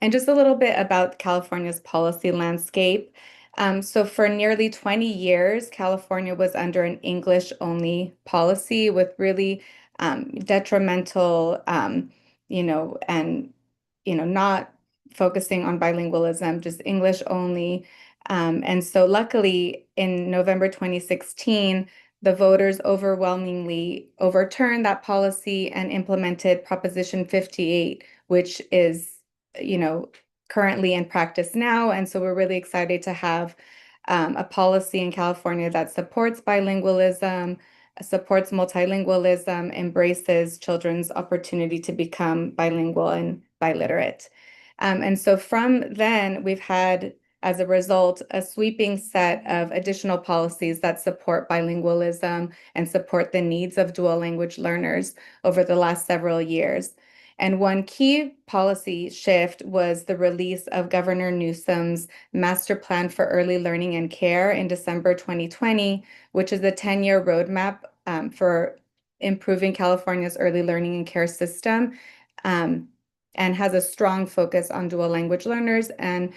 And just a little bit about California's policy landscape. So for nearly 20 years, California was under an English-only policy with really detrimental, and not focusing on bilingualism, just English only. And so luckily, in November 2016, the voters overwhelmingly overturned that policy and implemented Proposition 58, which is, you know, currently in practice now. And so we're really excited to have a policy in California that supports bilingualism, supports multilingualism, embraces children's opportunity to become bilingual and biliterate. And so from then, we've had, as a result, a sweeping set of additional policies that support bilingualism and support the needs of dual language learners over the last several years. And one key policy shift was the release of Governor Newsom's Master Plan for Early Learning and Care in December 2020, which is a 10-year roadmap for improving California's early learning and care system. And has a strong focus on dual language learners and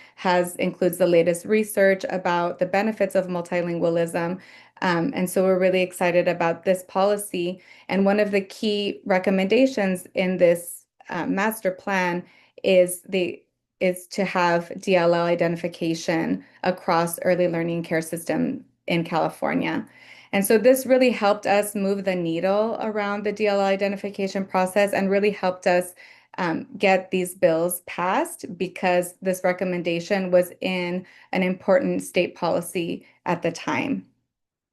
includes the latest research about the benefits of multilingualism. And so we're really excited about this policy. And one of the key recommendations in this master plan is to have DLL identification across early learning care system in California. And so this really helped us move the needle around the DLL identification process and really helped us get these bills passed because this recommendation was in an important state policy at the time.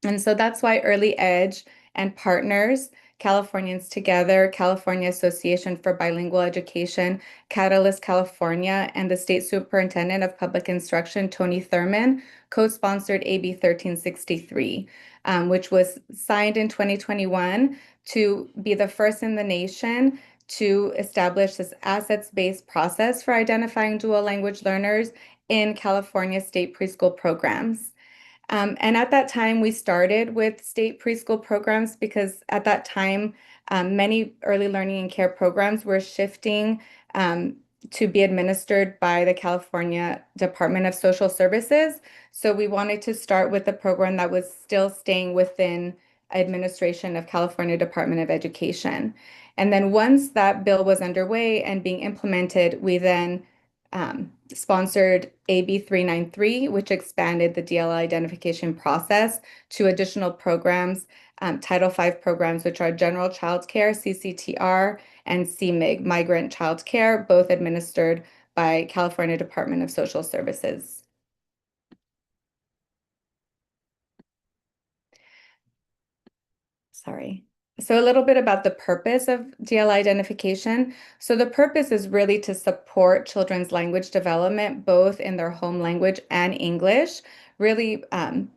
And so that's why Early Edge and partners, Californians Together, California Association for Bilingual Education, Catalyst California, and the State Superintendent of Public Instruction, Tony Thurmond, co-sponsored AB 1363, which was signed in 2021 to be the first in the nation to establish this assets-based process for identifying dual language learners in California state preschool programs. And at that time, we started with state preschool programs because at that time, many early learning and care programs were shifting to be administered by the California Department of Social Services. So we wanted to start with a program that was still staying within administration of California Department of Education. And then once that bill was underway and being implemented, we then sponsored AB 393, which expanded the DLL identification process to additional programs, Title V programs, which are General Child Care, CCTR, and CMIG, Migrant Child Care, both administered by California Department of Social Services. Sorry. So a little bit about the purpose of DLL identification. So the purpose is really to support children's language development, both in their home language and English, really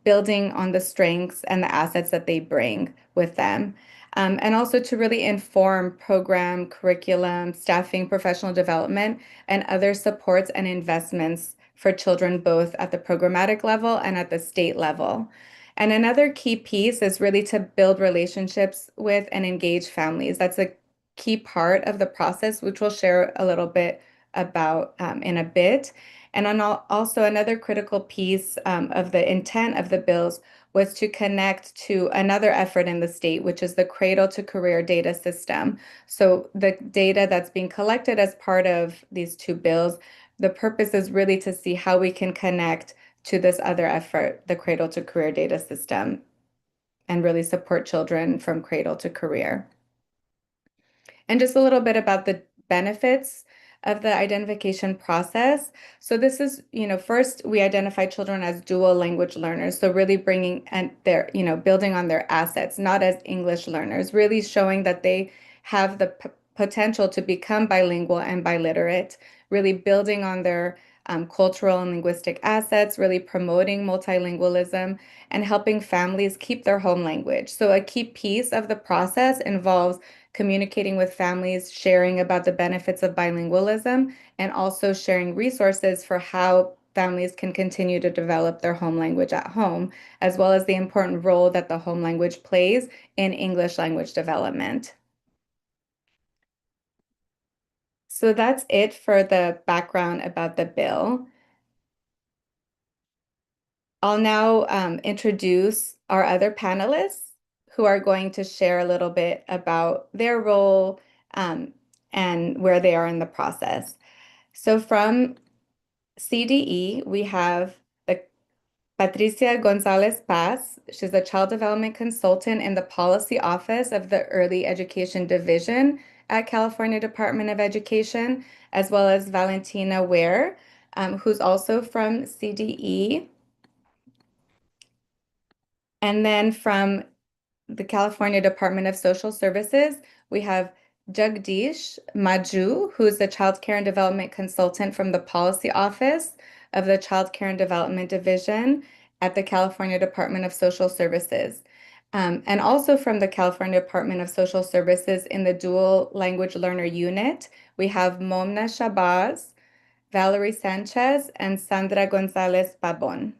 building on the strengths and the assets that they bring with them. And also to really inform program, curriculum, staffing, professional development, and other supports and investments for children, both at the programmatic level and at the state level. And another key piece is really to build relationships with and engage families. That's a key part of the process, which we'll share a little bit about in a bit. And also another critical piece of the intent of the bills was to connect to another effort in the state, which is the Cradle to Career data system. So the data that's being collected as part of these two bills, the purpose is really to see how we can connect to this other effort, the Cradle to Career data system, and really support children from cradle to career. And just a little bit about the benefits of the identification process. So this is, first we identify children as dual language learners. So really bringing and their, building on their assets, not as English learners, really showing that they have the potential to become bilingual and biliterate, really building on their cultural and linguistic assets, really promoting multilingualism and helping families keep their home language. So a key piece of the process involves communicating with families, sharing about the benefits of bilingualism, and also sharing resources for how families can continue to develop their home language at home, as well as the important role that the home language plays in English language development. So that's it for the background about the bill. I'll now introduce our other panelists who are going to share a little bit about their role um, and where they are in the process. So from CDE, we have the Patricia Gonzalez Paz. She's a child development consultant in the policy office of the Early Education Division at California Department of Education, as well as Valentina Ware, who's also from CDE. And then from the California Department of Social Services, we have Jagdish Maju, who is the Child Care and Development Consultant from the Policy Office of the Child Care and Development Division at the California Department of Social Services. And also from the California Department of Social Services in the Dual Language Learner Unit, we have Momna Shabazz, Valerie Sanchez, and Sandra Gonzalez Pabon.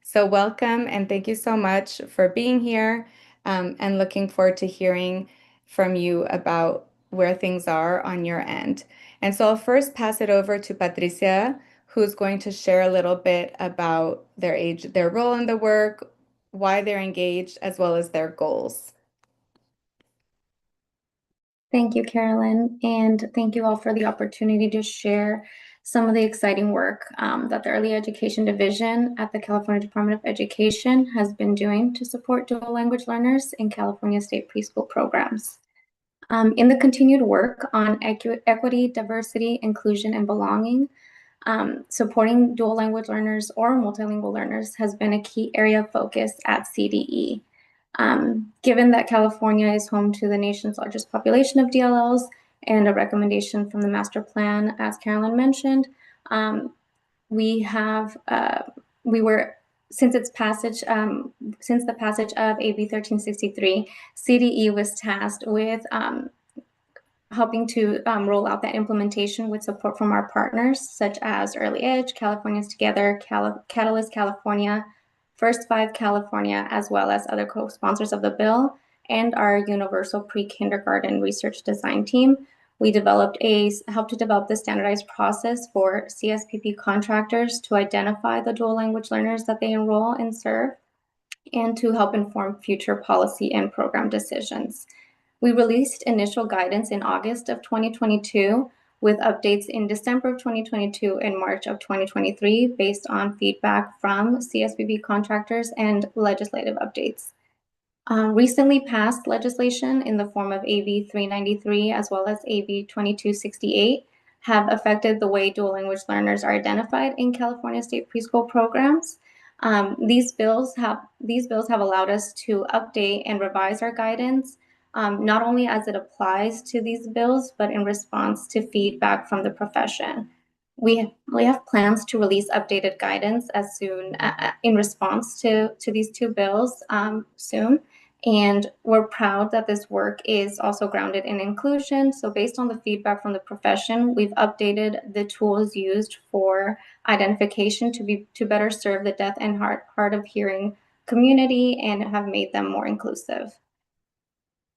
So welcome and thank you so much for being here and looking forward to hearing from you about where things are on your end. And so I'll first pass it over to Patricia, who's going to share a little bit about their age, their role in the work, why they're engaged, as well as their goals. Thank you, Carolyn, and thank you all for the opportunity to share some of the exciting work that the Early Education Division at the California Department of Education has been doing to support dual language learners in California state preschool programs. In the continued work on equity, diversity, inclusion, and belonging, supporting dual language learners or multilingual learners has been a key area of focus at CDE. Given that California is home to the nation's largest population of DLLs and a recommendation from the master plan, as Carolyn mentioned, since the passage of AB 1363, CDE was tasked with helping to roll out that implementation with support from our partners, such as Early Edge, Californians Together, Catalyst California, First Five California, as well as other co-sponsors of the bill, and our Universal Pre-Kindergarten Research Design Team. We helped to develop the standardized process for CSPP contractors to identify the dual language learners that they enroll and serve, and to help inform future policy and program decisions. We released initial guidance in August of 2022 with updates in December of 2022 and March of 2023 based on feedback from CSPB contractors and legislative updates. Recently passed legislation in the form of AB 393 as well as AB 2268 have affected the way dual language learners are identified in California state preschool programs. These bills have allowed us to update and revise our guidance, not only as it applies to these bills, but in response to feedback from the profession. We have plans to release updated guidance as soon in response to these two bills soon. And we're proud that this work is also grounded in inclusion. So based on the feedback from the profession, we've updated the tools used for identification to better serve the deaf and hard of hearing community and have made them more inclusive.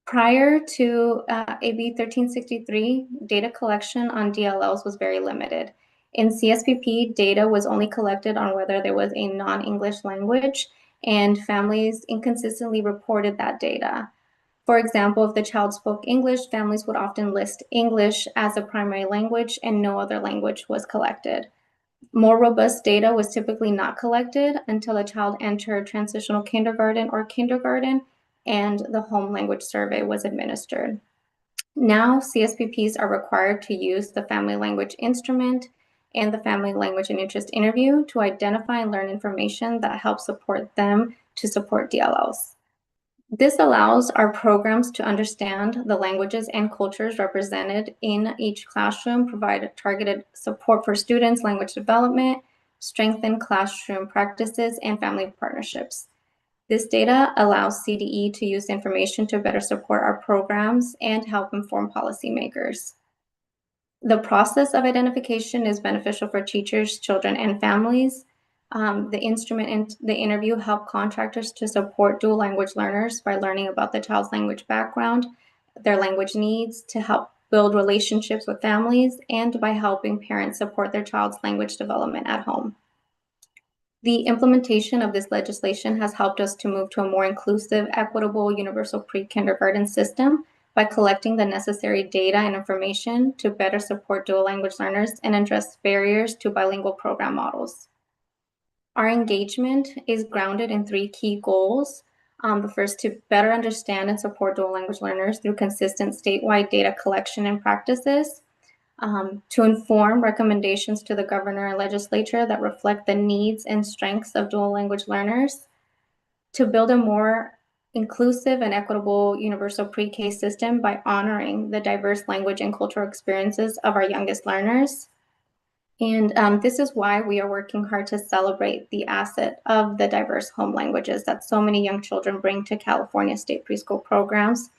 Prior to AB 1363, data collection on DLLs was very limited. In CSPP, data was only collected on whether there was a non-English language, and families inconsistently reported that data. For example, if the child spoke English, families would often list English as a primary language and no other language was collected. More robust data was typically not collected until a child entered transitional kindergarten or kindergarten and the home language survey was administered. Now, CSPPs are required to use the family language instrument and the family language and interest interview to identify and learn information that helps support them to support DLLs. This allows our programs to understand the languages and cultures represented in each classroom, provide targeted support for students' language development, strengthen classroom practices, and family partnerships. This data allows CDE to use information to better support our programs and help inform policymakers. The process of identification is beneficial for teachers, children, and families. The instrument and the interview help contractors to support dual language learners by learning about the child's language background, their language needs to help build relationships with families, and by helping parents support their child's language development at home. The implementation of this legislation has helped us to move to a more inclusive, equitable, universal pre-kindergarten system by collecting the necessary data and information to better support dual language learners and address barriers to bilingual program models. Our engagement is grounded in three key goals. The first, to better understand and support dual language learners through consistent statewide data collection and practices, to inform recommendations to the governor and legislature that reflect the needs and strengths of dual language learners, to build a more inclusive and equitable universal pre-K system by honoring the diverse language and cultural experiences of our youngest learners. And this is why we are working hard to celebrate the asset of the diverse home languages that so many young children bring to California state preschool programs.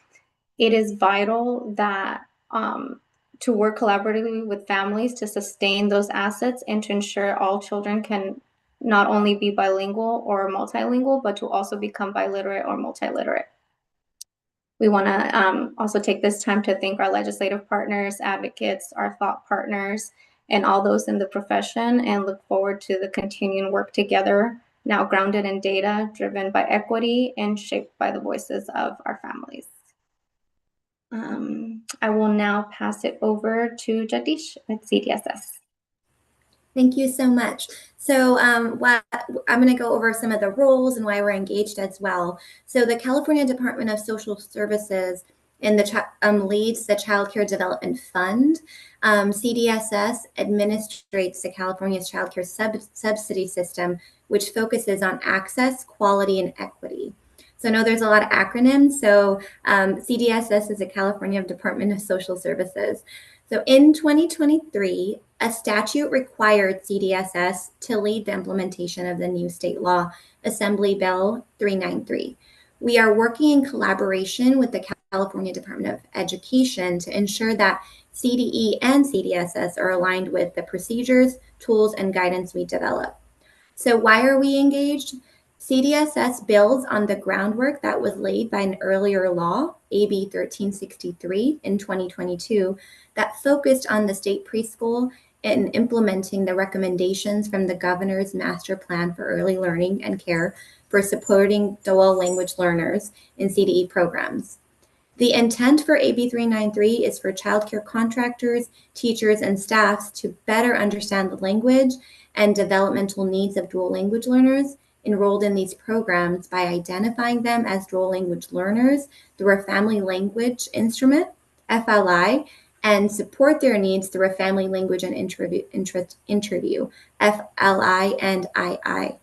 It is vital that to work collaboratively with families to sustain those assets and to ensure all children can not only be bilingual or multilingual, but to also become biliterate or multiliterate. We want to also take this time to thank our legislative partners, advocates, our thought partners, and all those in the profession, and look forward to the continuing work together, now grounded in data, driven by equity, and shaped by the voices of our families. I will now pass it over to Jagdish at CDSS. Thank you so much. So I'm going to go over some of the roles and why we're engaged as well. So the California Department of Social Services leads the Child Care Development Fund. CDSS administrates the California's Child Care Subsidy System, which focuses on access, quality, and equity. So I know there's a lot of acronyms. So CDSS is the California Department of Social Services. So in 2023, a statute required CDSS to lead the implementation of the new state law, Assembly Bill 393. We are working in collaboration with the California Department of Education to ensure that CDE and CDSS are aligned with the procedures, tools, and guidance we develop. So why are we engaged? CDSS builds on the groundwork that was laid by an earlier law, AB 1363 in 2022, that focused on the state preschool and implementing the recommendations from the governor's master plan for early learning and care for supporting dual language learners in CDE programs. The intent for AB 393 is for childcare contractors, teachers, and staffs to better understand the language and developmental needs of dual language learners enrolled in these programs by identifying them as dual language learners through a family language instrument, FLI, and support their needs through a family language and interview, FLI and II,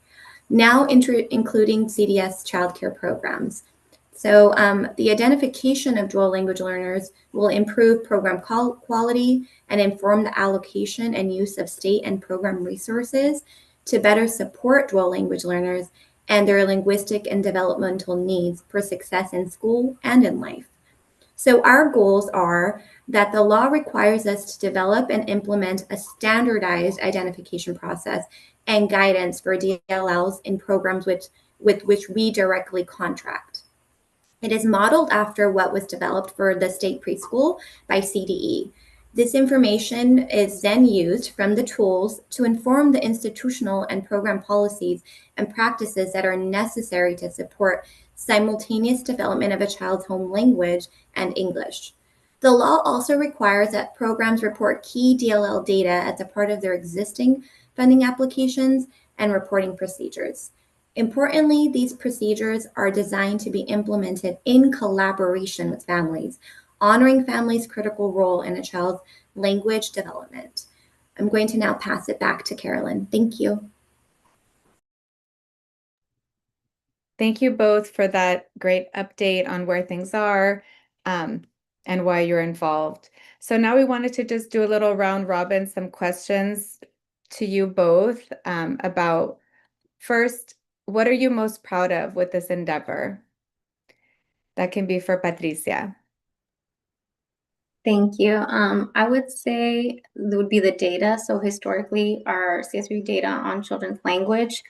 now including CDS childcare programs. So the identification of dual language learners will improve program quality and inform the allocation and use of state and program resources to better support dual language learners and their linguistic and developmental needs for success in school and in life. So our goals are that the law requires us to develop and implement a standardized identification process and guidance for DLLs in programs with which we directly contract. It is modeled after what was developed for the state preschool by CDE. This information is then used from the tools to inform the institutional and program policies and practices that are necessary to support simultaneous development of a child's home language and English. The law also requires that programs report key DLL data as a part of their existing funding applications and reporting procedures. Importantly, these procedures are designed to be implemented in collaboration with families, honoring families' critical role in a child's language development. I'm going to now pass it back to Carolyn. Thank you. Thank you both for that great update on where things are and why you're involved. So now we wanted to just do a little round robin, some questions to you both about, first, what are you most proud of with this endeavor? That can be for Patricia. Thank you. I would say it would be the data. So historically, our CSV data on children's language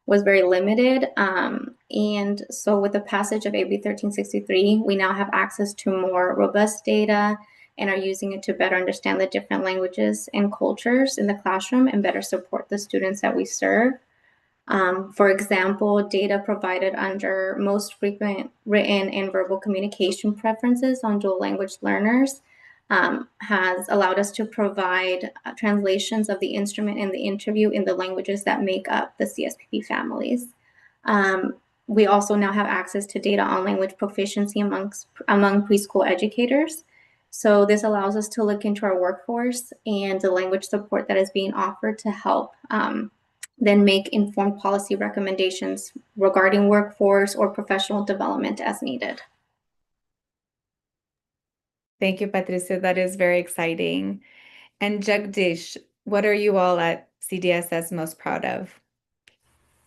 was very limited. And so with the passage of AB 1363, we now have access to more robust data and are using it to better understand the different languages and cultures in the classroom and better support the students that we serve. For example, data provided under most frequent written and verbal communication preferences on dual language learners has allowed us to provide translations of the instrument and the interview in the languages that make up the CSPP families. We also now have access to data on language proficiency among preschool educators. So this allows us to look into our workforce and the language support that is being offered to help then make informed policy recommendations regarding workforce or professional development as needed. Thank you, Patricia. That is very exciting. And Jagdish, what are you all at CDSS most proud of?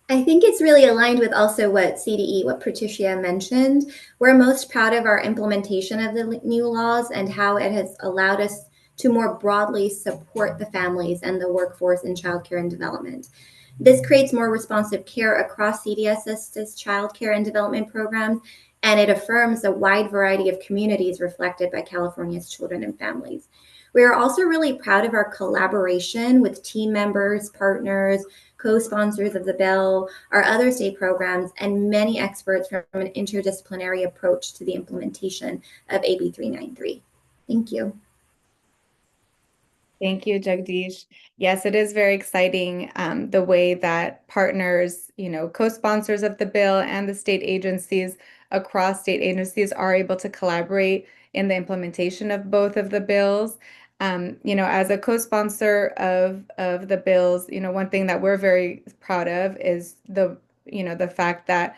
I think it's really aligned with also what CDE, what Patricia mentioned. We're most proud of our implementation of the new laws and how it has allowed us to more broadly support the families and the workforce in childcare and development. This creates more responsive care across CDSS's childcare and development programs, and it affirms a wide variety of communities reflected by California's children and families. We are also really proud of our collaboration with team members, partners, co-sponsors of the bill, our other state programs, and many experts from an interdisciplinary approach to the implementation of AB 393. Thank you. Thank you, Jagdish. Yes, it is very exciting the way that partners, co-sponsors of the bill and the state agencies across state agencies are able to collaborate in the implementation of both of the bills. As a co-sponsor of the bills, one thing that we're very proud of is the fact that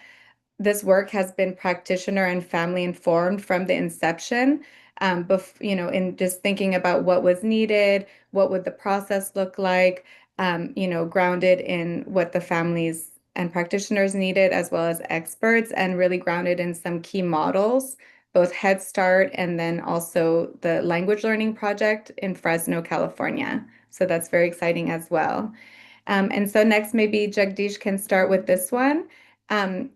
this work has been practitioner and family informed from the inception. In just thinking about what was needed, what would the process look like, grounded in what the families and practitioners needed, as well as experts, and really grounded in some key models, both Head Start and then also the language learning project in Fresno, California. So that's very exciting as well. And so next, maybe Jagdish can start with this one.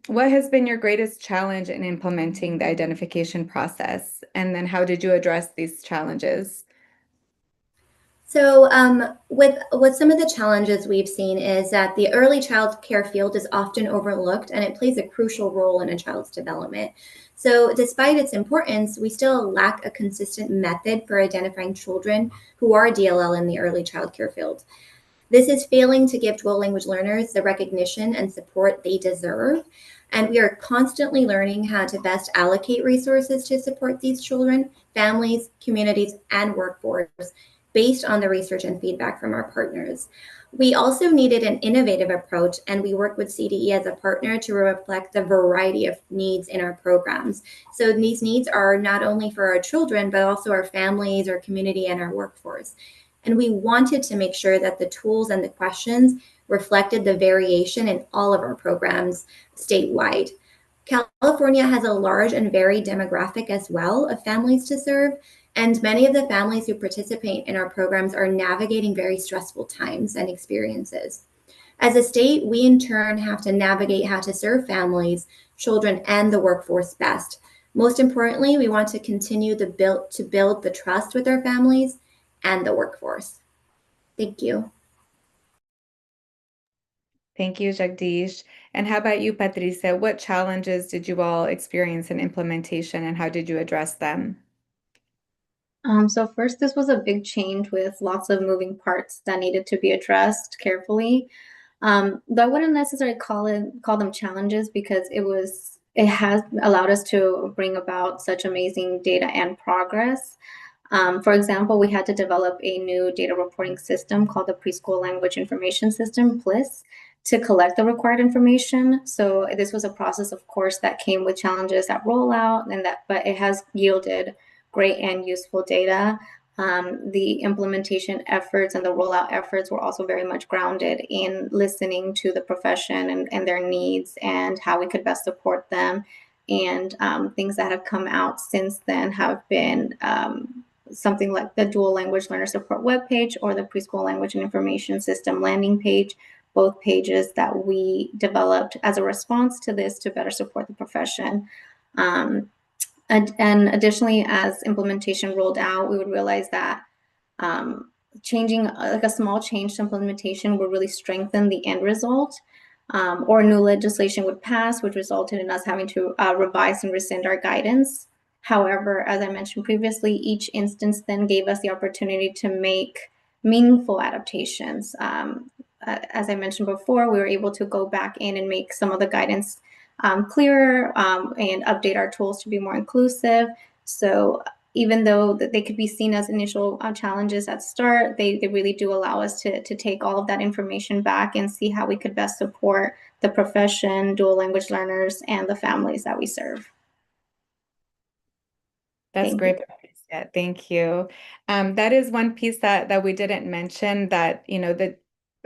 What has been your greatest challenge in implementing the identification process? And then how did you address these challenges? So with some of the challenges we've seen is that the early child care field is often overlooked and it plays a crucial role in a child's development. So despite its importance, we still lack a consistent method for identifying children who are DLL in the early child care field. This is failing to give dual language learners the recognition and support they deserve. And we are constantly learning how to best allocate resources to support these children, families, communities, and workforce based on the research and feedback from our partners. We also needed an innovative approach, and we worked with CDE as a partner to reflect the variety of needs in our programs. So these needs are not only for our children, but also our families, our community, and our workforce. And we wanted to make sure that the tools and the questions reflected the variation in all of our programs statewide. California has a large and varied demographic as well of families to serve, and many of the families who participate in our programs are navigating very stressful times and experiences. As a state, we in turn have to navigate how to serve families, children, and the workforce best. Most importantly, we want to continue to build the trust with our families and the workforce. Thank you. Thank you, Jagdish. And how about you, Patricia? What challenges did you all experience in implementation and how did you address them? So first, this was a big change with lots of moving parts that needed to be addressed carefully. Though I wouldn't necessarily call them challenges because it has allowed us to bring about such amazing data and progress. For example, we had to develop a new data reporting system called the Preschool Language Information System, PLIS, to collect the required information. So this was a process, of course, that came with challenges at rollout, but it has yielded great and useful data. The implementation efforts and the rollout efforts were also very much grounded in listening to the profession and their needs and how we could best support them. And things that have come out since then have been something like the Dual Language Learner Support webpage or the Preschool Language and Information System landing page, both pages that we developed as a response to this to better support the profession. And additionally, as implementation rolled out, we would realize that changing like a small change to implementation would really strengthen the end result, or new legislation would pass, which resulted in us having to revise and rescind our guidance. However, as I mentioned previously, each instance then gave us the opportunity to make meaningful adaptations. As I mentioned before, we were able to go back in and make some of the guidance clearer, and update our tools to be more inclusive. So even though they could be seen as initial challenges at start, they really do allow us to take all of that information back and see how we could best support the profession, dual language learners, and the families that we serve. That's Thank great, you. Patricia. Thank you. That is one piece that we didn't mention, that, the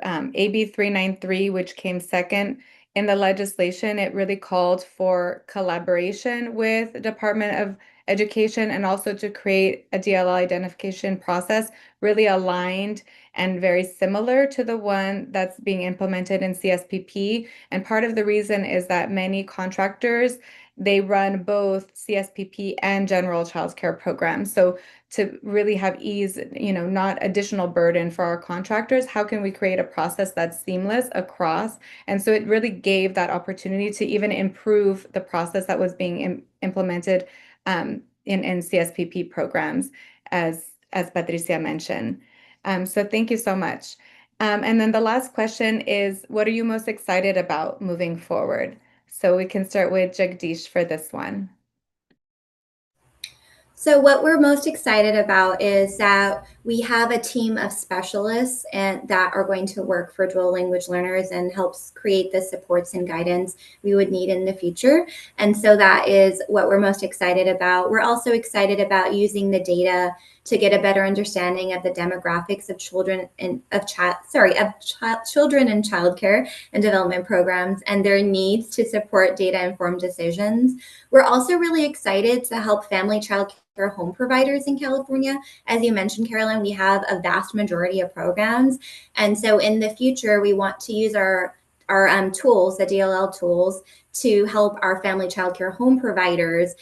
AB 393, which came second in the legislation, it really called for collaboration with the Department of Education and also to create a DLL identification process really aligned and very similar to the one that's being implemented in CSPP. And part of the reason is that many contractors, they run both CSPP and general child care programs. So to really have ease, not additional burden for our contractors, how can we create a process that's seamless across? And so it really gave that opportunity to even improve the process that was being implemented in CSPP programs, as Patricia mentioned. So thank you so much. And then the last question is, what are you most excited about moving forward? So we can start with Jagdish for this one. So what we're most excited about is that we have a team of specialists and that are going to work for dual language learners and helps create the supports and guidance we would need in the future. And so that is what we're most excited about. We're also excited about using the data to get a better understanding of the demographics of children and children in childcare and development programs and their needs to support data-informed decisions. We're also really excited to help family child care home providers in California. As you mentioned, Carolyn, we have a vast majority of programs. And so in the future, we want to use our tools, the DLL tools, to help our family child care home providers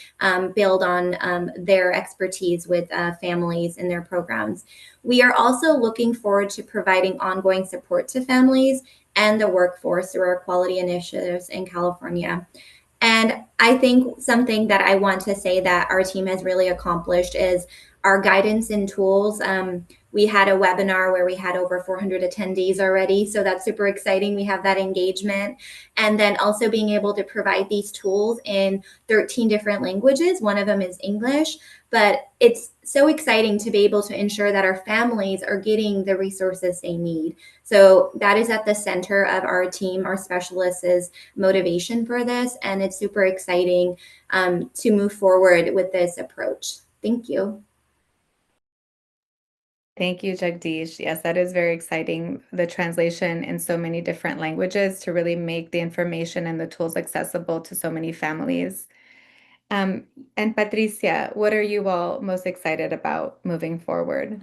build on their expertise with families in their programs. We are also looking forward to providing ongoing support to families and the workforce through our quality initiatives in California. And I think something that I want to say that our team has really accomplished is our guidance and tools. We had a webinar where we had over 400 attendees already. So that's super exciting. We have that engagement. And then also being able to provide these tools in 13 different languages. One of them is English. But it's so exciting to be able to ensure that our families are getting the resources they need. So that is at the center of our team, our specialists' motivation for this. And it's super exciting to move forward with this approach. Thank you. Thank you, Jagdish. Yes, that is very exciting. The translation in so many different languages to really make the information and the tools accessible to so many families. And Patricia, what are you all most excited about moving forward?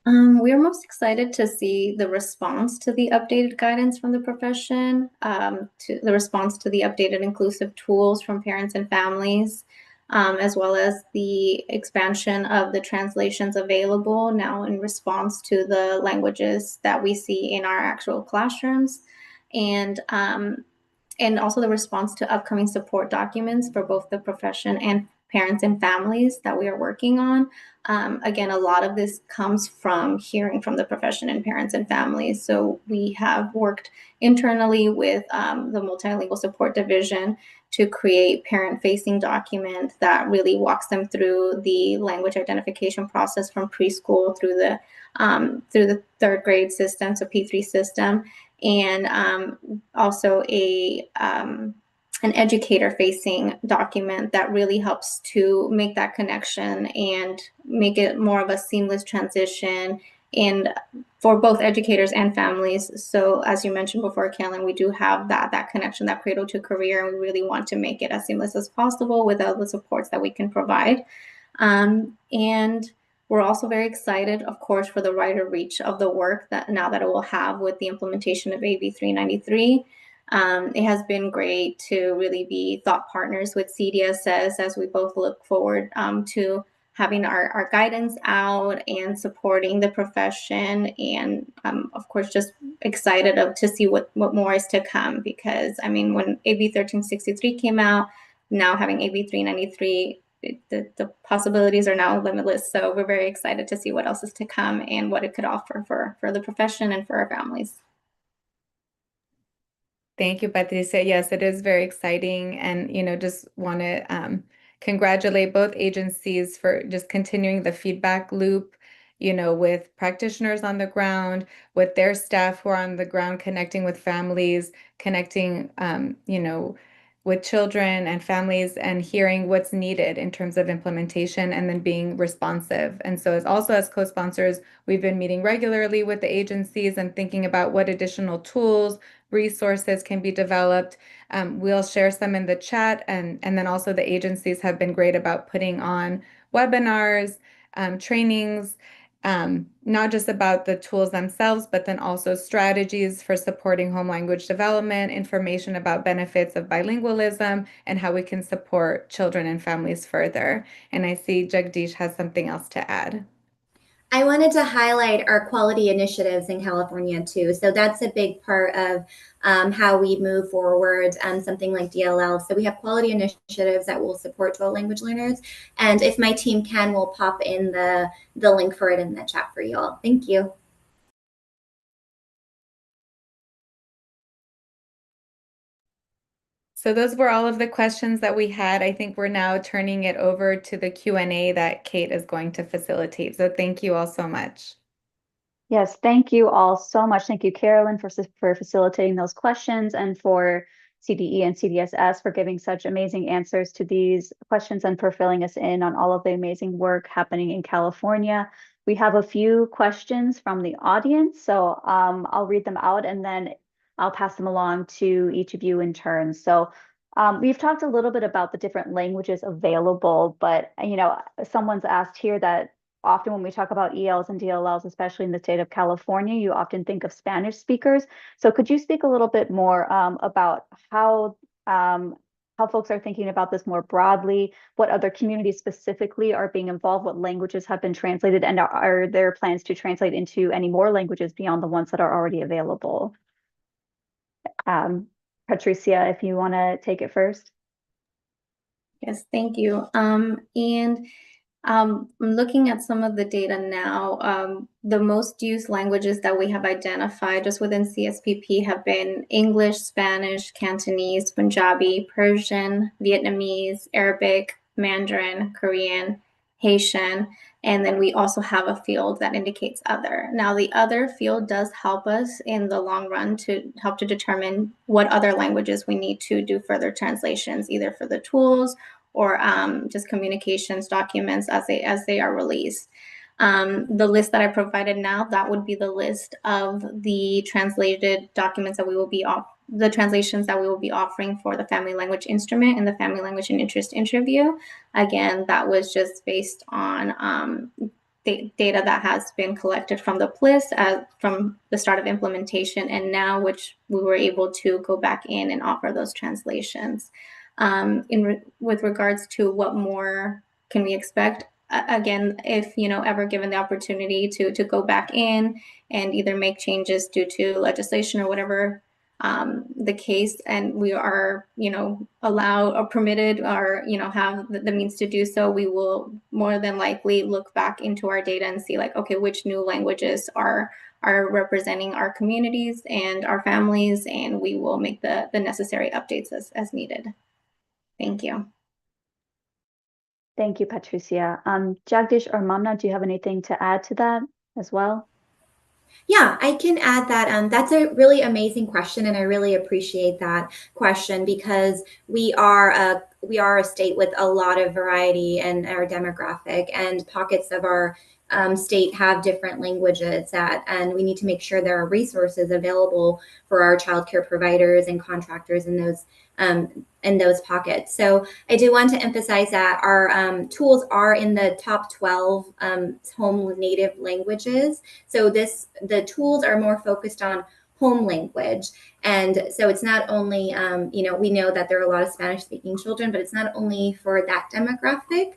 We are most excited to see the response to the updated guidance from the profession, to the response to the updated inclusive tools from parents and families, as well as the expansion of the translations available now in response to the languages that we see in our actual classrooms, and also the response to upcoming support documents for both the profession and parents and families that we are working on. Again, a lot of this comes from hearing from the profession and parents and families. So we have worked internally with the Multilingual Support Division to create parent-facing document that really walks them through the language identification process from preschool through the third grade system, so P3 system, and also an educator-facing document that really helps to make that connection and make it more of a seamless transition and for both educators and families. So as you mentioned before, Kellen, we do have that connection, that cradle to career, and we really want to make it as seamless as possible with all the supports that we can provide. And we're also very excited, of course, for the wider reach of the work that now that it will have with the implementation of AB 393. It has been great to really be thought partners with CDSS as we both look forward to having our guidance out and supporting the profession, and of course just excited to see what more is to come, because I mean, when AB 1363 came out, now having AB 393, the possibilities are now limitless. So we're very excited to see what else is to come and what it could offer for the profession and for our families. Thank you, Patricia. Yes, it is very exciting. And, just want to congratulate both agencies for just continuing the feedback loop, with practitioners on the ground, with their staff who are on the ground, connecting with families, connecting, with children and families, and hearing what's needed in terms of implementation, and then being responsive. And so as co-sponsors, we've been meeting regularly with the agencies and thinking about what additional tools, resources can be developed. We'll share some in the chat, and then also the agencies have been great about putting on webinars, trainings, not just about the tools themselves, but then also strategies for supporting home language development, information about benefits of bilingualism, and how we can support children and families further. And I see Jagdish has something else to add. I wanted to highlight our quality initiatives in California too. So that's a big part of how we move forward, something like DLL. So we have quality initiatives that will support 12 language learners. And if my team can, we'll pop in the link for it in the chat for you all. Thank you. So those were all of the questions that we had. I think we're now turning it over to the Q&A that Kate is going to facilitate. So thank you all so much. Yes, thank you all so much. Thank you, Carolyn, for facilitating those questions, and for CDE and CDSS for giving such amazing answers to these questions and for filling us in on all of the amazing work happening in California. We have a few questions from the audience, so I'll read them out and then I'll pass them along to each of you in turn. So we've talked a little bit about the different languages available, but someone's asked here that often when we talk about ELs and DLLs, especially in the state of California, you often think of Spanish speakers. So could you speak a little bit more about how folks are thinking about this more broadly, what other communities specifically are being involved, what languages have been translated, and are there plans to translate into any more languages beyond the ones that are already available? Patricia, if you want to take it first. Yes, thank you. I'm looking at some of the data now. The most used languages that we have identified just within CSPP have been English, Spanish, Cantonese, Punjabi, Persian, Vietnamese, Arabic, Mandarin, Korean, Haitian, and then we also have a field that indicates other. Now, the other field does help us in the long run to help to determine what other languages we need to do further translations, either for the tools or just communications documents as they are released. The list that I provided now, that would be the list of the translated documents that we will be the translations that we will be offering for the Family Language Instrument and the Family Language and Interest Interview. Again, that was just based on data that has been collected from the PLIS from the start of implementation, and now which we were able to go back in and offer those translations. With regards to what more can we expect, again, if ever given the opportunity to go back in and either make changes due to legislation or whatever the case, and we are allowed or permitted or have the means to do so, we will more than likely look back into our data and see, like, okay, which new languages are representing our communities and our families, and we will make the necessary updates as needed. Thank you. Thank you, Patricia. Jagdish or Mamna, do you have anything to add to that as well? Yeah, I can add that. That's a really amazing question, and I really appreciate that question, because we are a state with a lot of variety in our demographic, and pockets of our state have different languages and we need to make sure there are resources available for our childcare providers and contractors in those pockets. So I do want to emphasize that our tools are in the top 12 home native languages. So the tools are more focused on home language. And so it's not only, we know that there are a lot of Spanish speaking children, but it's not only for that demographic.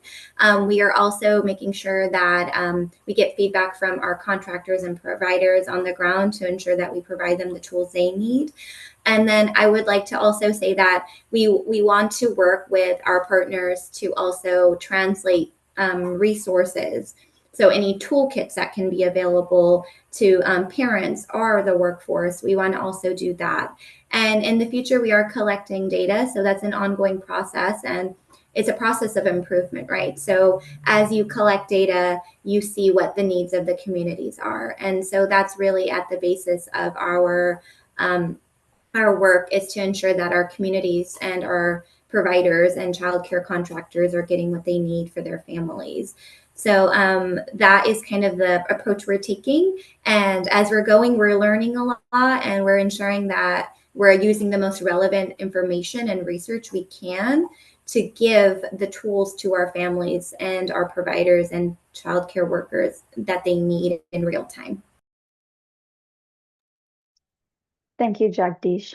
We are also making sure that we get feedback from our contractors and providers on the ground to ensure that we provide them the tools they need. And then I would like to also say that we want to work with our partners to also translate resources. So any toolkits that can be available to parents or the workforce, we want to also do that. And in the future, we are collecting data. So that's an ongoing process, and it's a process of improvement, right? So as you collect data, you see what the needs of the communities are. And so that's really at the basis of our work, is to ensure that our communities and our providers and childcare contractors are getting what they need for their families. So that is kind of the approach we're taking. And as we're going, we're learning a lot, and we're ensuring that we're using the most relevant information and research we can to give the tools to our families and our providers and childcare workers that they need in real time. Thank you, Jagdish.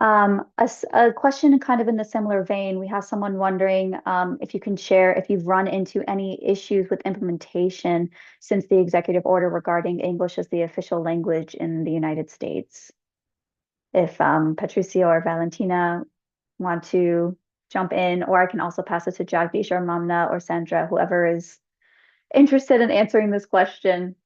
A question kind of in the similar vein, we have someone wondering if you can share if you've run into any issues with implementation since the executive order regarding English as the official language in the United States. If Patricia or Valentina want to jump in, or I can also pass it to Jagdish or Mamna or Sandra, whoever is interested in answering this question.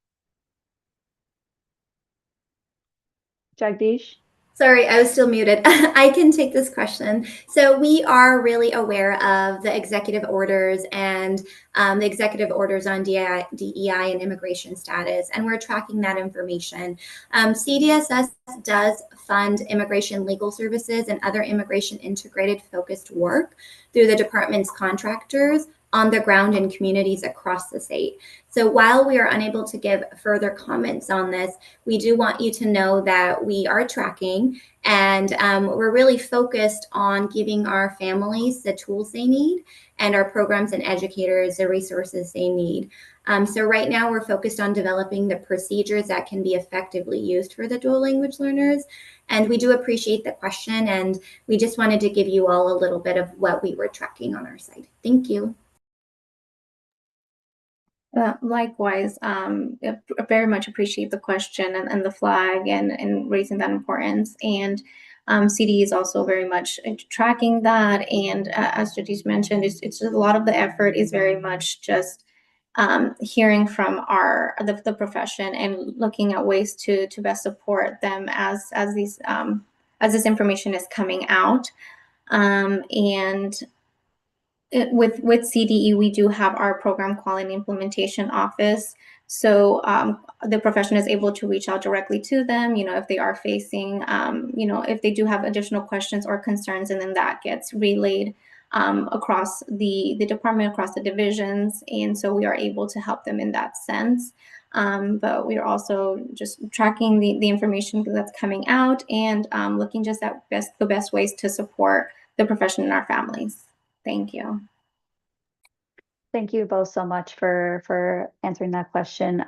Jagdish? Sorry, I was still muted. I can take this question. So we are really aware of the executive orders and the executive orders on DEI and immigration status, and we're tracking that information. CDSS does fund immigration legal services and other immigration integrated focused work through the department's contractors on the ground in communities across the state. So while we are unable to give further comments on this, we do want you to know that we are tracking, and we're really focused on giving our families the tools they need and our programs and educators the resources they need. So right now we're focused on developing the procedures that can be effectively used for the dual language learners. And we do appreciate the question, and we just wanted to give you all a little bit of what we were tracking on our side. Thank you. Likewise, I very much appreciate the question and the flag and raising that importance. And CD is also very much tracking that. And as Jagdish mentioned, it's just a lot of the effort is very much just hearing from the profession and looking at ways to best support them as this information is coming out. And with CDE, we do have our program quality implementation office. So the profession is able to reach out directly to them, if they are facing, if they do have additional questions or concerns, and then that gets relayed across the department, across the divisions. And so we are able to help them in that sense. But we are also just tracking the information that's coming out and looking just at the best ways to support the profession and our families. Thank you. Thank you both so much for answering that question.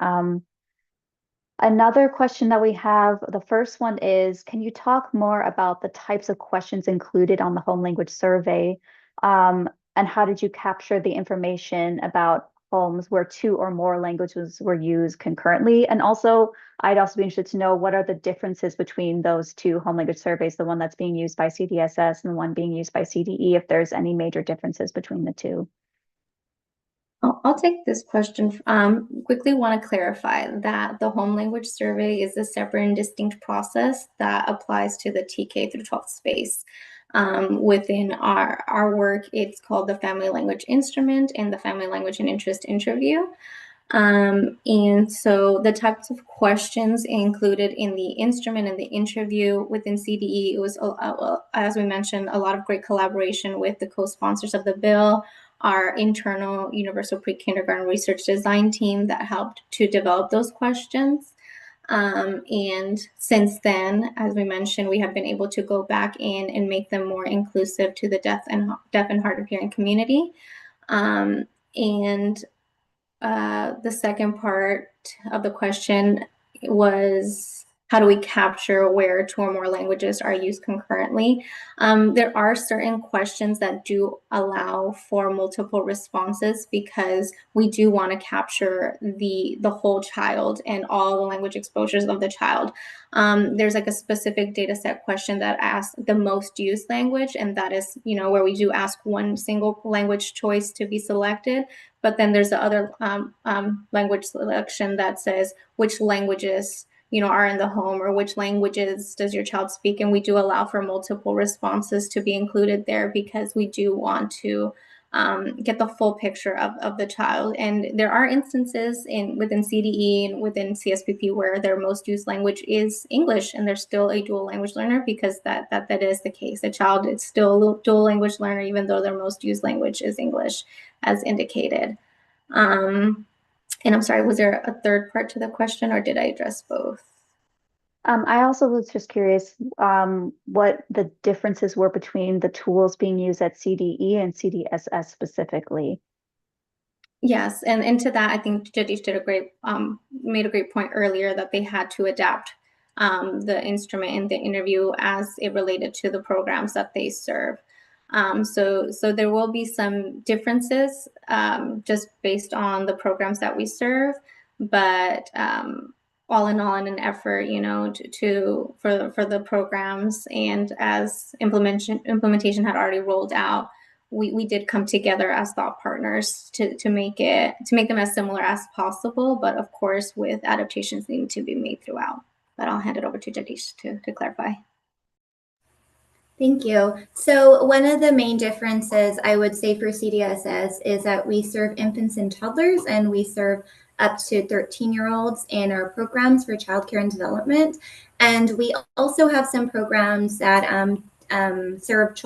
Another question that we have, the first one is, can you talk more about the types of questions included on the home language survey? And how did you capture the information about homes where 2 or more languages were used concurrently? And also, I'd also be interested to know, what are the differences between those 2 home language surveys, the one that's being used by CDSS and the one being used by CDE, if there's any major differences between the 2? I'll take this question. Quickly want to clarify that the home language survey is a separate and distinct process that applies to the TK through 12 space. Within our work, it's called the Family Language Instrument and the Family Language and Interest Interview. And so the types of questions included in the instrument and the interview within CDE, it was, as we mentioned, a lot of great collaboration with the co-sponsors of the bill, our internal universal pre-kindergarten research design team that helped to develop those questions. And since then, as we mentioned, we have been able to go back in and make them more inclusive to the deaf and hard of hearing community. And the second part of the question was, how do we capture where two or more languages are used concurrently? There are certain questions that do allow for multiple responses because we do want to capture the whole child and all the language exposures of the child. There's like a specific data set question that asks the most used language, and that is, where we do ask one single language choice to be selected. But then there's the other language selection that says which languages are in the home, or which languages does your child speak, and we do allow for multiple responses to be included there because we do want to get the full picture of the child. And there are instances within CDE and within CSPP where their most used language is English, and they're still a dual language learner because that is the case. The child is still a dual language learner even though their most used language is English, as indicated. And I'm sorry, was there a third part to the question, or did I address both? I also was just curious what the differences were between the tools being used at CDE and CDSS specifically. Yes, and to that, I think Jadish made a great point earlier that they had to adapt the instrument in the interview as it related to the programs that they serve. So there will be some differences just based on the programs that we serve, but all in all, in an effort, for the programs, and as implementation had already rolled out, we did come together as thought partners to make them as similar as possible, but of course with adaptations needing to be made throughout. But I'll hand it over to Jadish to clarify. Thank you. So one of the main differences I would say for CDSS is that we serve infants and toddlers, and we serve up to 13-year-olds in our programs for childcare and development. And we also have some programs that serve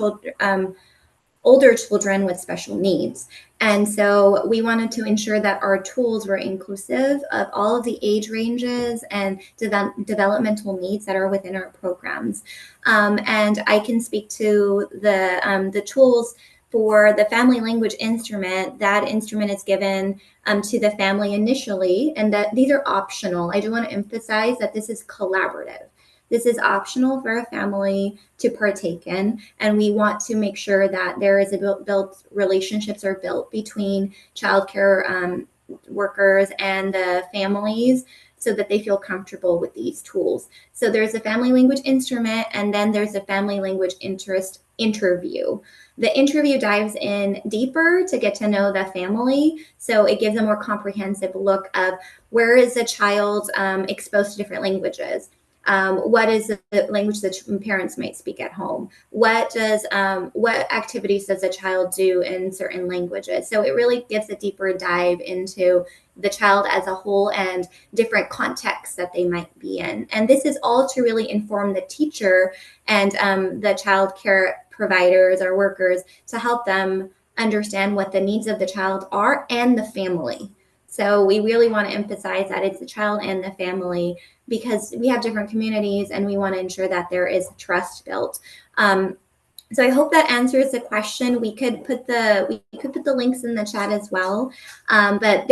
older children with special needs. And so we wanted to ensure that our tools were inclusive of all of the age ranges and developmental needs that are within our programs. And I can speak to the tools for the family language instrument. That instrument is given to the family initially, and that these are optional. I do want to emphasize that this is collaborative. This is optional for a family to partake in, and we want to make sure that there is relationships are built between childcare workers and the families so that they feel comfortable with these tools. So there's a family language instrument, and then there's a family language interest interview. The interview dives in deeper to get to know the family. So it gives a more comprehensive look of where is a child exposed to different languages. What is the language that parents might speak at home? What activities does a child do in certain languages? So it really gives a deeper dive into the child as a whole and different contexts that they might be in. And this is all to really inform the teacher and the child care providers or workers to help them understand what the needs of the child are and the family. So we really want to emphasize that it's the child and the family, because we have different communities and we want to ensure that there is trust built. So I hope that answers the question. We could put the links in the chat as well. But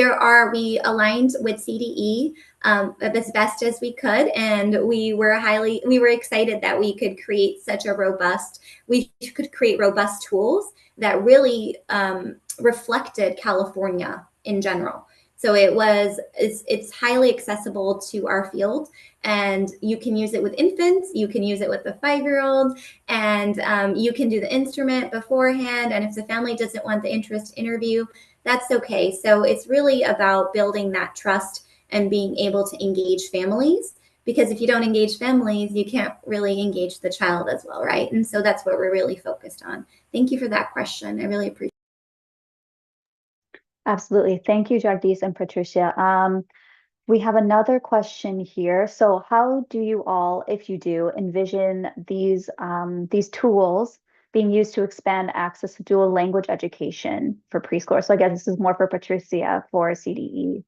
we aligned with CDE as best as we could, and we were excited that we could create robust tools that really reflected California in general. So it's highly accessible to our field, and you can use it with infants, you can use it with a 5-year-old, and you can do the instrument beforehand. And if the family doesn't want the interest interview, that's okay. So it's really about building that trust and being able to engage families, because if you don't engage families, you can't really engage the child as well, right? And so that's what we're really focused on. Thank you for that question. I really appreciate it. Absolutely. Thank you, Jagdish and Patricia. We have another question here. So how do you all, if you do, envision these tools being used to expand access to dual language education for preschool? So I guess this is more for Patricia for CDE.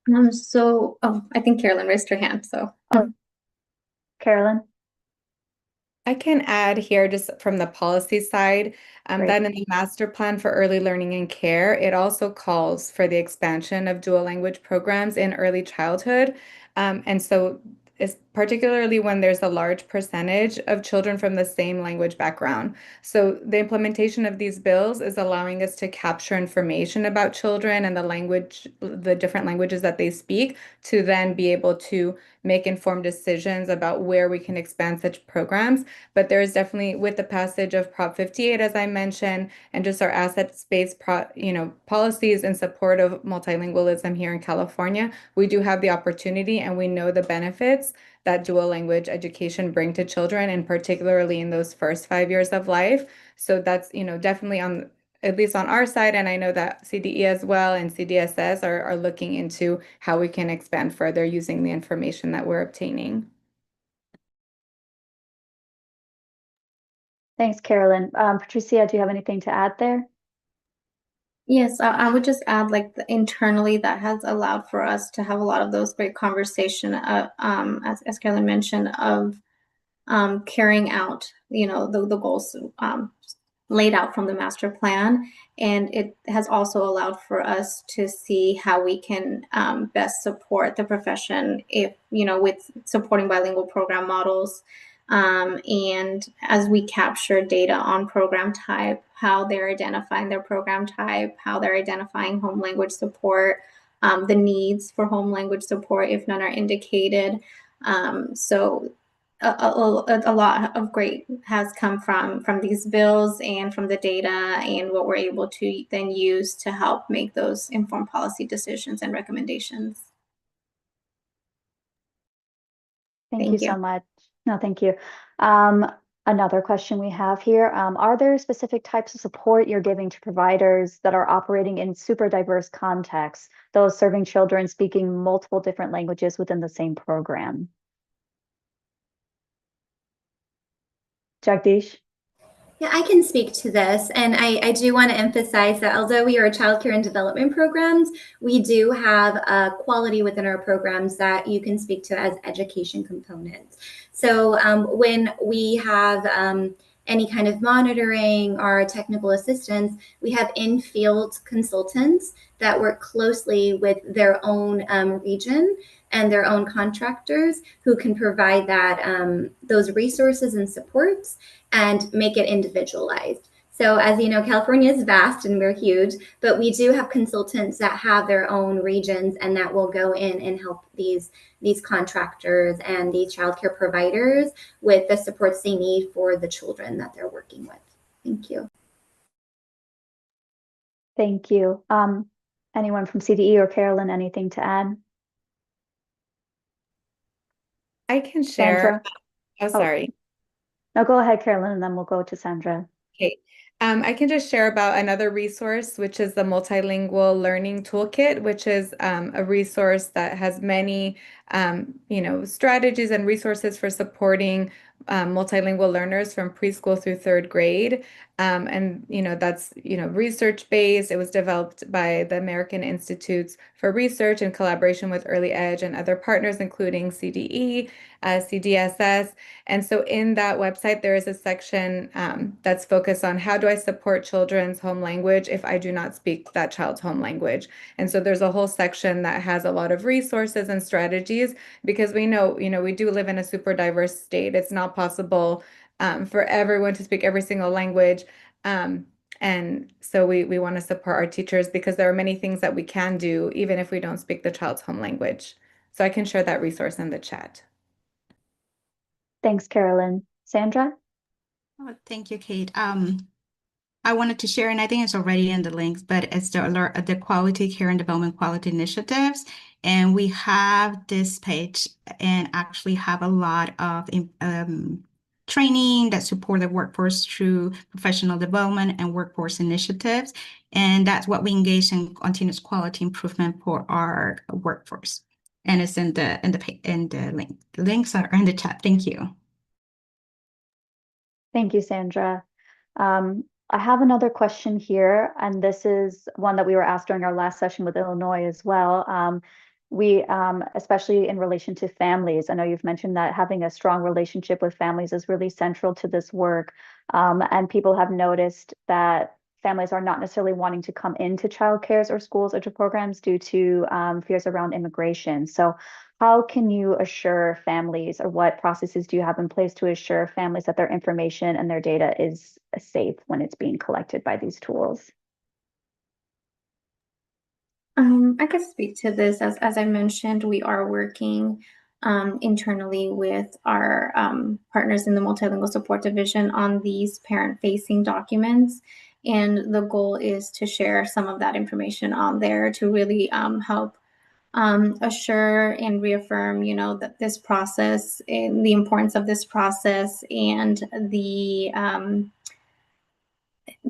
I think Carolyn raised her hand. So Carolyn? I can add here just from the policy side Great. that in the master plan for early learning and care, it also calls for the expansion of dual language programs in early childhood. And so it's particularly when there's a large percentage of children from the same language background. So the implementation of these bills is allowing us to capture information about children and the language, the different languages that they speak, to then be able to make informed decisions about where we can expand such programs. But there is definitely, with the passage of Prop 58, as I mentioned, and just our assets-based policies in support of multilingualism here in California, we do have the opportunity and we know the benefits that dual language education bring to children, and particularly in those first 5 years of life. So that's, definitely on, at least on our side, and I know that CDE as well and CDSS are looking into how we can expand further using the information that we're obtaining. Thanks, Carolyn. Patricia, do you have anything to add there? Yes, I would just add, like, internally that has allowed for us to have a lot of those great conversation, as Carolyn mentioned, of carrying out, the goals laid out from the master plan. And it has also allowed for us to see how we can best support the profession with supporting bilingual program models. And as we capture data on program type, how they're identifying their program type, how they're identifying home language support, the needs for home language support if none are indicated. So a lot of great has come from these bills and from the data and what we're able to then use to help make those informed policy decisions and recommendations. Thank you so much. No, thank you. Another question we have here, are there specific types of support you're giving to providers that are operating in super diverse contexts, those serving children speaking multiple different languages within the same program? Jagdish? Yeah, I can speak to this. And I do want to emphasize that although we are childcare and development programs, we do have a quality within our programs that you can speak to as education components. So when we have any kind of monitoring or technical assistance, we have in-field consultants that work closely with their own region and their own contractors who can provide that those resources and supports and make it individualized. So as you know, California is vast and we're huge, but we do have consultants that have their own regions and that will go in and help these contractors and these childcare providers with the supports they need for the children that they're working with. Thank you. Thank you. Anyone from CDE or Carolyn, anything to add? I can share. Sandra? Oh, sorry. No, go ahead, Carolyn, and then we'll go to Sandra. Okay. I can just share about another resource, which is the Multilingual Learning Toolkit, which is a resource that has many, strategies and resources for supporting multilingual learners from preschool through third grade. And, that's, research-based. It was developed by the American Institutes for Research in collaboration with Early Edge and other partners, including CDE, CDSS. And so in that website, there is a section that's focused on how do I support children's home language if I do not speak that child's home language. And so there's a whole section that has a lot of resources and strategies, because we know, we do live in a super diverse state. It's not possible for everyone to speak every single language. And so we want to support our teachers because there are many things that we can do even if we don't speak the child's home language. So I can share that resource in the chat. Thanks, Carolyn. Sandra? Oh, thank you, Kate. I wanted to share, and I think it's already in the links, but it's the Quality Care and Development Quality Initiatives. And we have this page and actually have a lot of training that support the workforce through professional development and workforce initiatives. And that's what we engage in continuous quality improvement for our workforce. And it's in the link. The links are in the chat. Thank you. Thank you, Sandra. I have another question here, and this is one that we were asked during our last session with Illinois as well. we, especially in relation to families, I know you've mentioned that having a strong relationship with families is really central to this work. And people have noticed that families are not necessarily wanting to come into childcares or schools or to programs due to fears around immigration. So how can you assure families, or what processes do you have in place to assure families that their information and their data is safe when it's being collected by these tools? I can speak to this. As I mentioned, we are working internally with our partners in the Multilingual Support Division on these parent-facing documents. And the goal is to share some of that information on there to really help assure and reaffirm, that this process and the importance of this process, and the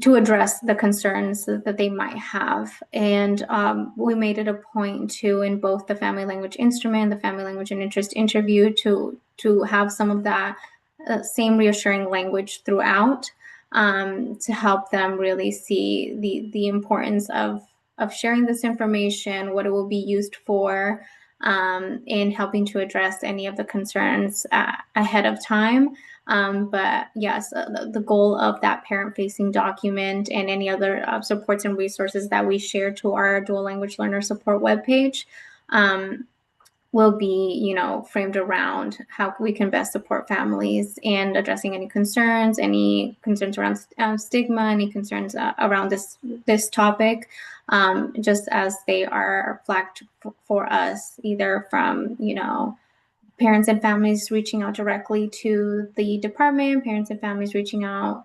to address the concerns that they might have. And we made it a point to, in both the family language instrument, the family language and interest interview, to have some of that same reassuring language throughout, to help them really see the importance of sharing this information, what it will be used for, in helping to address any of the concerns ahead of time. But yes, the goal of that parent-facing document and any other supports and resources that we share to our dual language learner support webpage will be, framed around how we can best support families and addressing any concerns around stigma, any concerns around this topic, just as they are flagged for us, either from, parents and families reaching out directly to the department, parents and families reaching out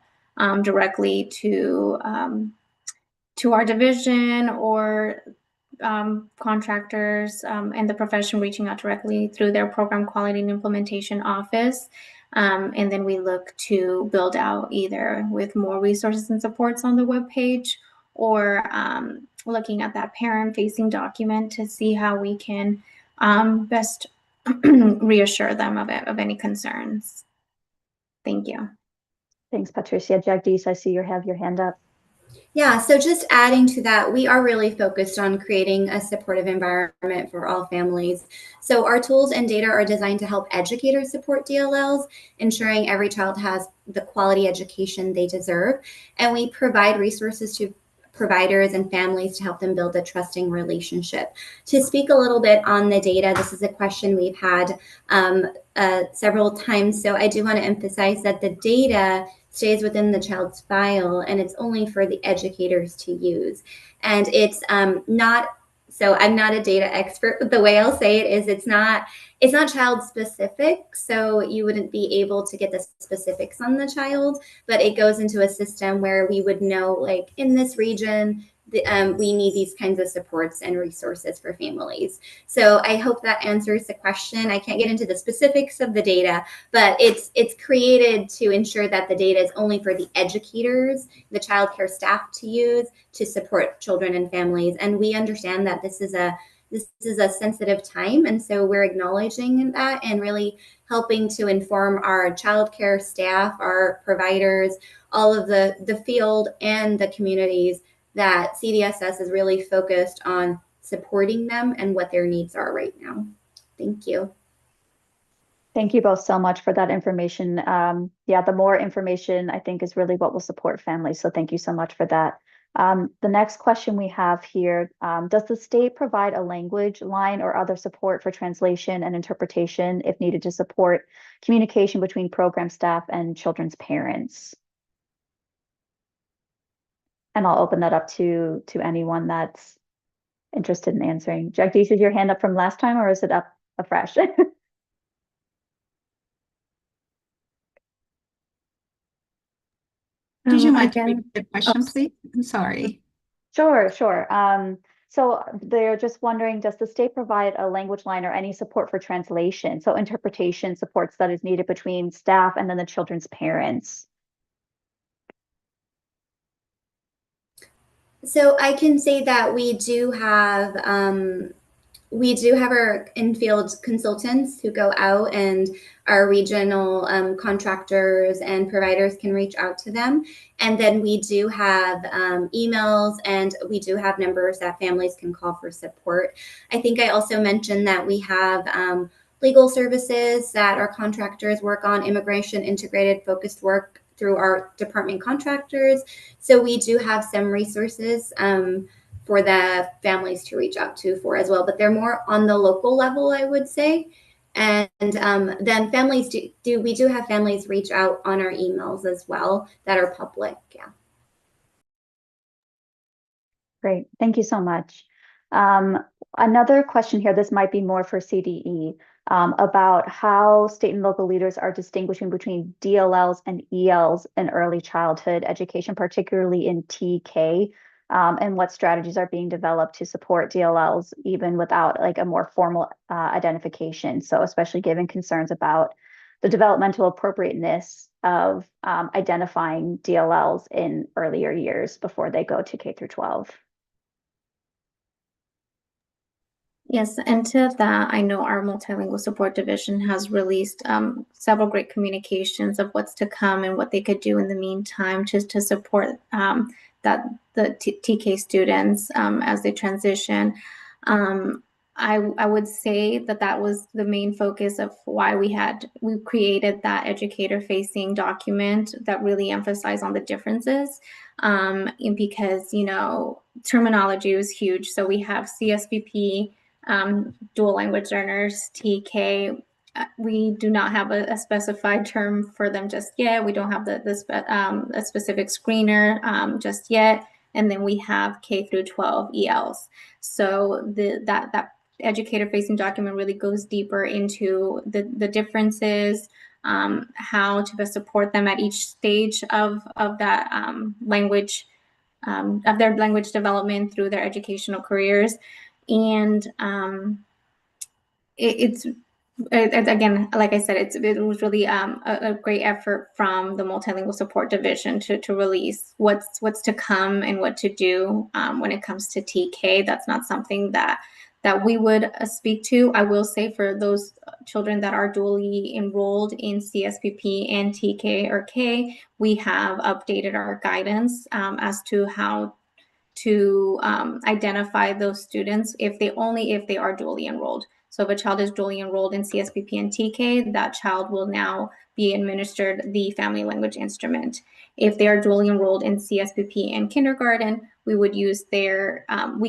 directly to our division, or contractors and the profession reaching out directly through their program quality and implementation office. And then we look to build out either with more resources and supports on the webpage, or looking at that parent-facing document to see how we can best reassure them of any concerns. Thank you. Thanks, Patricia. Jagdish, I see you have your hand up. Yeah, so just adding to that, we are really focused on creating a supportive environment for all families. So our tools and data are designed to help educators support DLLs, ensuring every child has the quality education they deserve. And we provide resources to providers and families to help them build a trusting relationship. To speak a little bit on the data, this is a question we've had several times. So I do want to emphasize that the data stays within the child's file, and it's only for the educators to use. And it's not, so I'm not a data expert, but the way I'll say it is it's not child specific. So you wouldn't be able to get the specifics on the child, but it goes into a system where we would know, like, in this region, we need these kinds of supports and resources for families. So I hope that answers the question. I can't get into the specifics of the data, but it's created to ensure that the data is only for the educators, the child care staff to use to support children and families. And we understand that this is a sensitive time, and so we're acknowledging that and really helping to inform our child care staff, our providers, all of the field and the communities, that CDSS is really focused on supporting them and what their needs are right now. Thank you. Thank you both so much for that information. Yeah, the more information, I think, is really what will support families. So thank you so much for that. The next question we have here, does the state provide a language line or other support for translation and interpretation if needed to support communication between program staff and children's parents? And I'll open that up to anyone that's interested in answering. Jagdish, is your hand up from last time, or is it up afresh? Did you mind to Again, repeat the question, please? I'm sorry. Sure. So they're just wondering, does the state provide a language line or any support for translation? So interpretation supports that is needed between staff and then the children's parents. So I can say that we do have we do have our in-field consultants who go out, and our regional contractors and providers can reach out to them. And then we do have emails, and we do have numbers that families can call for support. I think I also mentioned that we have legal services that our contractors work on, immigration integrated focused work through our department contractors. So we do have some resources for the families to reach out to for as well, but they're more on the local level, I would say. And then families we do have families reach out on our emails as well that are public. Yeah. Great, thank you so much. Another question here, this might be more for CDE, about how state and local leaders are distinguishing between DLLs and ELs in early childhood education, particularly in TK, and what strategies are being developed to support DLLs even without like a more formal identification. So especially given concerns about the developmental appropriateness of identifying DLLs in earlier years before they go to K through 12. Yes, and to that, I know our multilingual support division has released several great communications of what's to come and what they could do in the meantime to support that the TK students as they transition. I would say that was the main focus of why we created that educator-facing document that really emphasized on the differences, because terminology was huge. So we have CSBP. Dual language learners, TK. We do not have a specified term for them just yet. We don't have a specific screener just yet. And then we have K through 12 ELs. So that educator-facing document really goes deeper into the differences, how to best support them at each stage of that language, of their language development through their educational careers. And it's again, like I said, it was really a great effort from the multilingual support division to release what's to come and what to do when it comes to TK. That's not something that we would speak to. I will say for those children that are dually enrolled in CSPP and TK or K, we have updated our guidance as to how to identify those students if they are dually enrolled. So if a child is dually enrolled in CSPP and TK, that child will now be administered the family language instrument. If they are dually enrolled in CSPP and kindergarten, we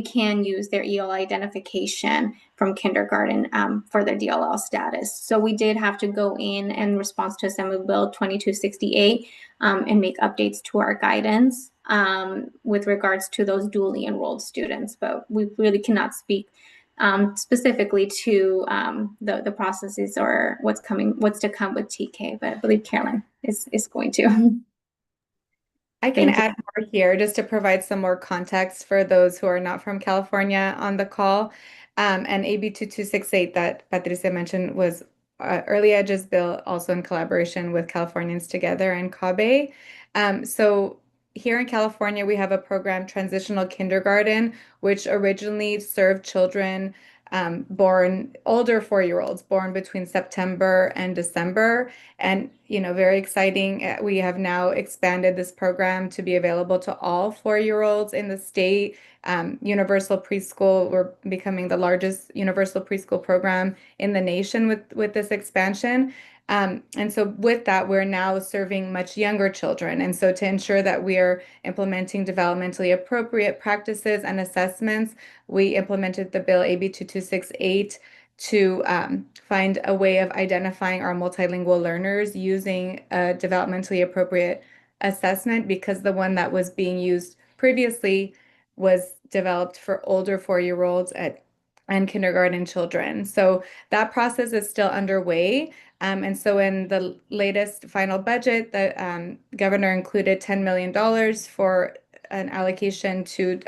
can use their EL identification from kindergarten for their DLL status. So we did have to go in response to Assembly Bill 2268 and make updates to our guidance with regards to those dually enrolled students, but we really cannot speak specifically to the processes or what's to come with TK, but I believe Carolyn is going to. I can add more here just to provide some more context for those who are not from California on the call. And AB 2268 that Patricia mentioned was Early Edges bill, also in collaboration with Californians Together and CABE. So here in California, we have a program, Transitional Kindergarten, which originally served children born older 4-year-olds, born between September and December. And, very exciting. We have now expanded this program to be available to all 4-year-olds in the state. Universal preschool, we're becoming the largest universal preschool program in the nation with this expansion. And so with that, we're now serving much younger children. And so to ensure that we are implementing developmentally appropriate practices and assessments, we implemented the bill AB 2268 to find a way of identifying our multilingual learners using a developmentally appropriate assessment, because the one that was being used previously was developed for older 4-year-olds and kindergarten children. So that process is still underway. And so in the latest final budget, the governor included $10 million for an allocation to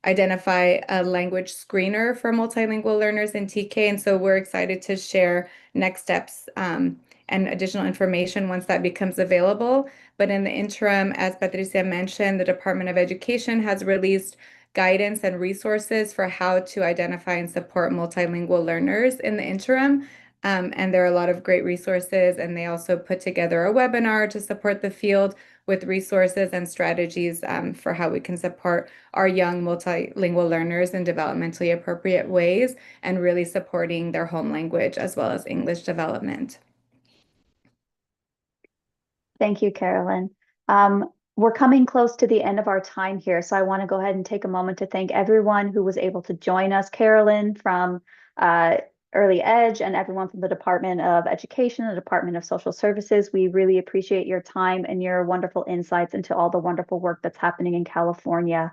identify a language screener for multilingual learners in TK. And so we're excited to share next steps and additional information once that becomes available. But in the interim, as Patricia mentioned, the Department of Education has released guidance and resources for how to identify and support multilingual learners in the interim. And there are a lot of great resources, and they also put together a webinar to support the field with resources and strategies for how we can support our young multilingual learners in developmentally appropriate ways and really supporting their home language as well as English development. Thank you, Carolyn. We're coming close to the end of our time here, so I want to go ahead and take a moment to thank everyone who was able to join us. Carolyn from Early Edge and everyone from the Department of Education, the Department of Social Services. We really appreciate your time and your wonderful insights into all the wonderful work that's happening in California.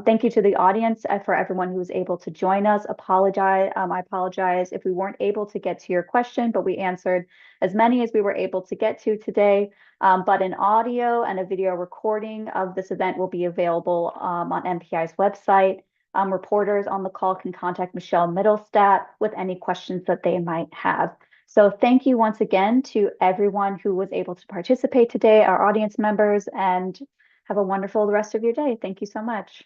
Thank you to the audience for everyone who was able to join us. I apologize if we weren't able to get to your question, but we answered as many as we were able to get to today. But an audio and a video recording of this event will be available on MPI's website. Reporters on the call can contact Michelle Middlestat with any questions that they might have. So thank you once again to everyone who was able to participate today, our audience members, and have a wonderful rest of your day. Thank you so much.